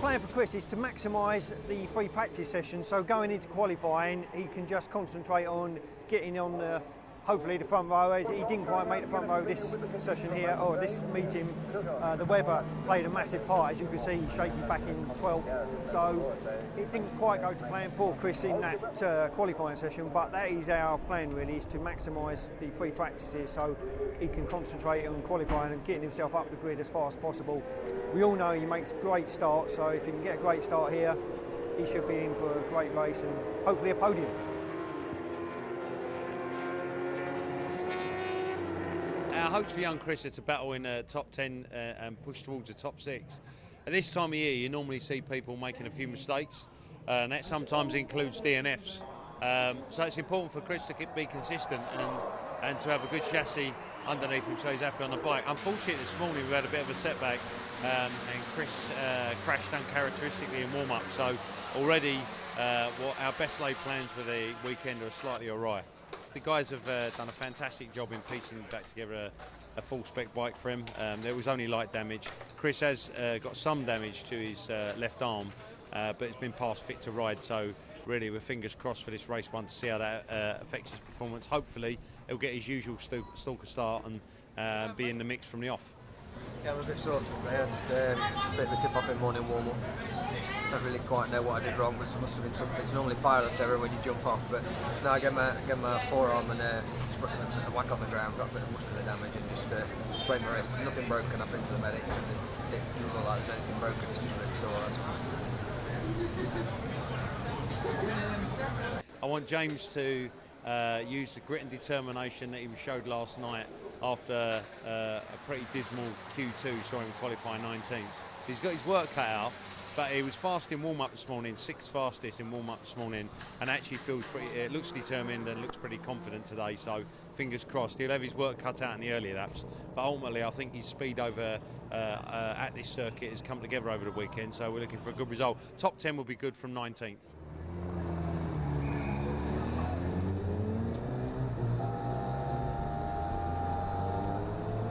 plan for Chris is to maximise the free practice session, so going into qualifying he can just concentrate on getting on hopefully the front row. As he didn't quite make the front row this session here, or this meeting. The weather played a massive part, as you can see, shaky back in 12th, so it didn't quite go to plan for Chris in that qualifying session, but that is our plan really, is to maximise the free practices so he can concentrate on qualifying and getting himself up the grid as fast as possible. We all know he makes great starts, so if he can get a great start here, he should be in for a great race and hopefully a podium. Our hopes for young Chris are to battle in the top 10 and push towards the top 6. At this time of year, you normally see people making a few mistakes, and that sometimes includes DNFs. So it's important for Chris to be consistent and to have a good chassis underneath him so he's happy on the bike. Unfortunately, this morning we had a bit of a setback, and Chris crashed uncharacteristically in warm-up. So already, our best laid plans for the weekend are slightly awry. The guys have done a fantastic job in piecing back together a full spec bike for him. There was only light damage. Chris has got some damage to his left arm, but it's been past fit to ride, so really we're fingers crossed for this race one to see how that affects his performance. Hopefully he'll get his usual stalker start and be in the mix from the off. Yeah, I was a bit sore today. I just a bit of a tip off in morning warm up. Don't really quite know what I did wrong, but it must have been something. It's normally pilot error when you jump off, but no, I get my forearm and a whack on the ground, got a bit of muscular damage and just sprained my wrist. Nothing broken. I've been to the medics and it doesn't look like there's anything broken. It's just really sore. That's all. I want James to use the grit and determination that he showed last night after a pretty dismal Q2, saw him qualify 19th. He's got his work cut out, but he was fast in warm-up this morning, 6th fastest in warm-up this morning, and actually feels pretty, looks determined and looks pretty confident today, so fingers crossed. He'll have his work cut out in the earlier laps, but ultimately I think his speed over at this circuit has come together over the weekend, so we're looking for a good result. Top 10 will be good from 19th.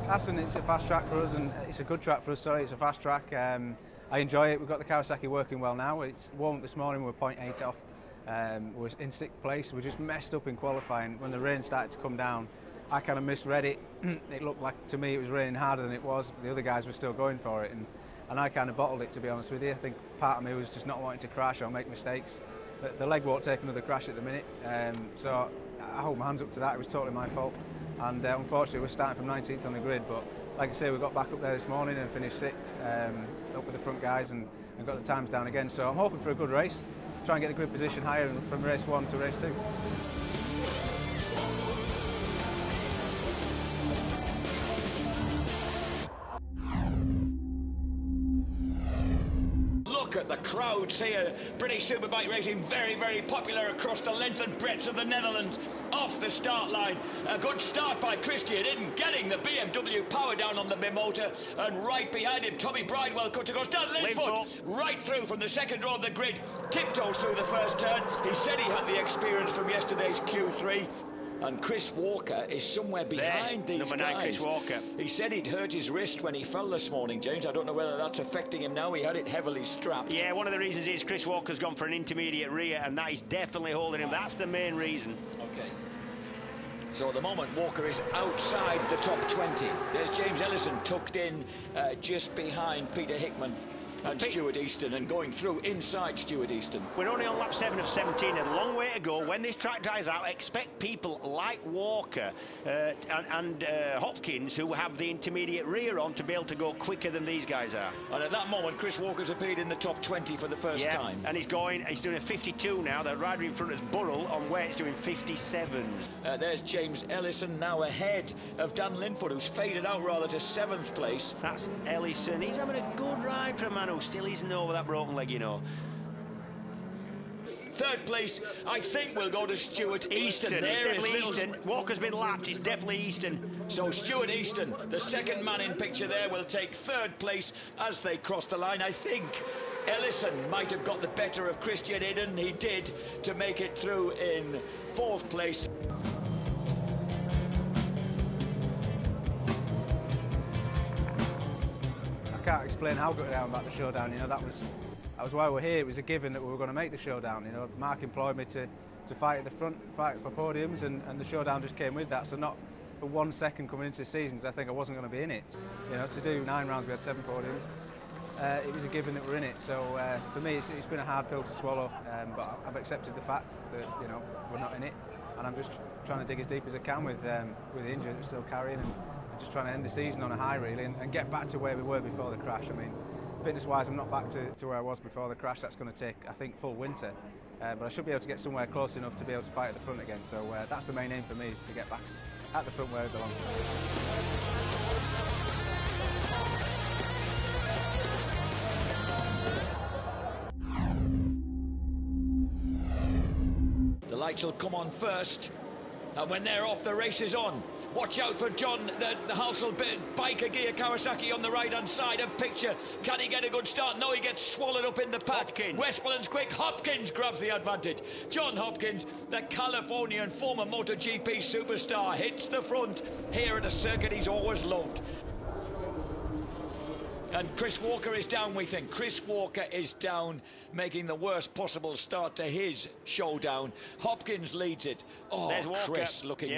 Assen, it's a fast track for us, and it's a good track for us, sorry, it's a fast track. I enjoy it. We've got the Kawasaki working well now. It's warm this morning, we're 0.8 off. We're in 6th place. We just messed up in qualifying. When the rain started to come down, I kind of misread it. It looked like, to me, it was raining harder than it was. The other guys were still going for it, and I kind of bottled it, to be honest with you. I think part of me was just not wanting to crash or make mistakes. The leg won't take another crash at the minute, so I hold my hands up to that. It was totally my fault. And unfortunately we're starting from 19th on the grid, but like I say, we got back up there this morning and finished 6th, up with the front guys and got the times down again, so I'm hoping for a good race, try and get the grid position higher from race 1 to race 2. Look at the crowds here. British Superbike racing very, very popular across the length and breadth of the Netherlands. Off the start line. A good start by Christian in getting the BMW power down on the Bimotor, and right behind him Tommy Bridewell cut across Dan Linfoot right through from the second row of the grid, tiptoes through the first turn. He said he had the experience from yesterday's Q3. And Chris Walker is somewhere behind these number guys. 9, Chris Walker. He said he'd hurt his wrist when he fell this morning, James. I don't know whether that's affecting him now. He had it heavily strapped. Yeah, one of the reasons is Chris Walker's gone for an intermediate rear, and that is definitely holding him. That's the main reason. Okay. So at the moment, Walker is outside the top 20. There's James Ellison tucked in just behind Peter Hickman and Stuart Easton, and going through inside Stuart Easton. We're only on lap 7 of 17, a long way to go. When this track dries out, expect people like Walker and Hopkins, who have the intermediate rear on, to be able to go quicker than these guys are. And at that moment, Chris Walker's appeared in the top 20 for the first time. And he's doing a 52 now. The rider in front is Burrell on weights doing 57s. There's James Ellison now ahead of Dan Linfoot, who's faded out rather to 7th place. That's Ellison. He's having a good ride for a man who still isn't over that broken leg, you know. 3rd place, I think, will go to Stuart Easton. It's definitely Easton. Walker's been lapped. It's definitely Easton. So Stuart Easton, the second man in picture there, will take 3rd place as they cross the line. I think Ellison might have got the better of Christian Eden. He did, to make it through in 4th place. I can't explain how good I am about the showdown. You know, that was that was why we're here. It was a given that we were going to make the showdown. You know, Mark employed me to fight at the front, fight for podiums, and the showdown just came with that. So not for 1 second coming into the season, because I think I wasn't going to be in it. You know, to do 9 rounds, we had 7 podiums. It was a given that we're in it. So for me, it's been a hard pill to swallow, but I've accepted the fact that, you know, we're not in it, and I'm just trying to dig as deep as I can with the injury that's still carrying, and just trying to end the season on a high, really, and get back to where we were before the crash. I mean, fitness-wise, I'm not back to where I was before the crash. That's going to take, I think, full winter. But I should be able to get somewhere close enough to be able to fight at the front again. So that's the main aim for me, is to get back at the front where I belong. The lights will come on first, and when they're off, the race is on. Watch out for John, the Halsell biker gear Kawasaki on the right-hand side of picture. Can he get a good start? No, he gets swallowed up in the pack. Westmoreland's quick. Hopkins grabs the advantage. John Hopkins, the Californian former MotoGP superstar, hits the front here at a circuit he's always loved. And Chris Walker is down, we think. Chris Walker is down, making the worst possible start to his showdown. Hopkins leads it. Oh, Chris looking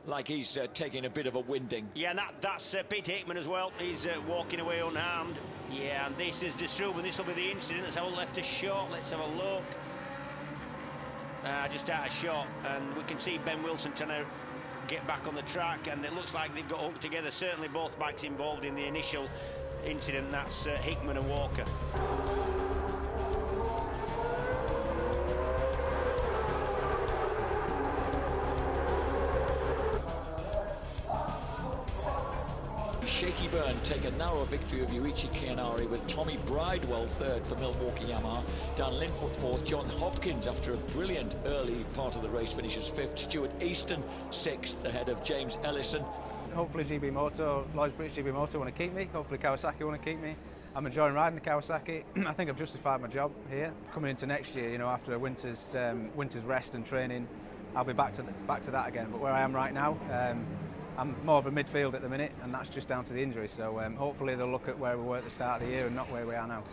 like he's taking a bit of a winding. Yeah, and that's Pete Hickman as well. He's walking away unharmed. Yeah, and this is Disruben. This will be the incident. Let's have a left a shot. Let's have a look. Just out of shot. And we can see Ben Wilson trying to get back on the track. And it looks like they've got hooked together. Certainly both bikes involved in the initial incident. That's Hickman and Walker. Shaky Byrne take a narrow victory of Yuichi Kianari, with Tommy Bridewell third for Milwaukee Yamaha. Dan Linfoot fourth. John Hopkins, after a brilliant early part of the race, finishes fifth. Stuart Easton sixth, ahead of James Ellison. Hopefully GBmoto, Lloyds British GBmoto want to keep me. Hopefully Kawasaki want to keep me. I'm enjoying riding the Kawasaki. I think I've justified my job here. Coming into next year, you know, after a winter's rest and training, I'll be back to that again. But where I am right now, I'm more of a midfield at the minute, and that's just down to the injury. So hopefully they'll look at where we were at the start of the year and not where we are now.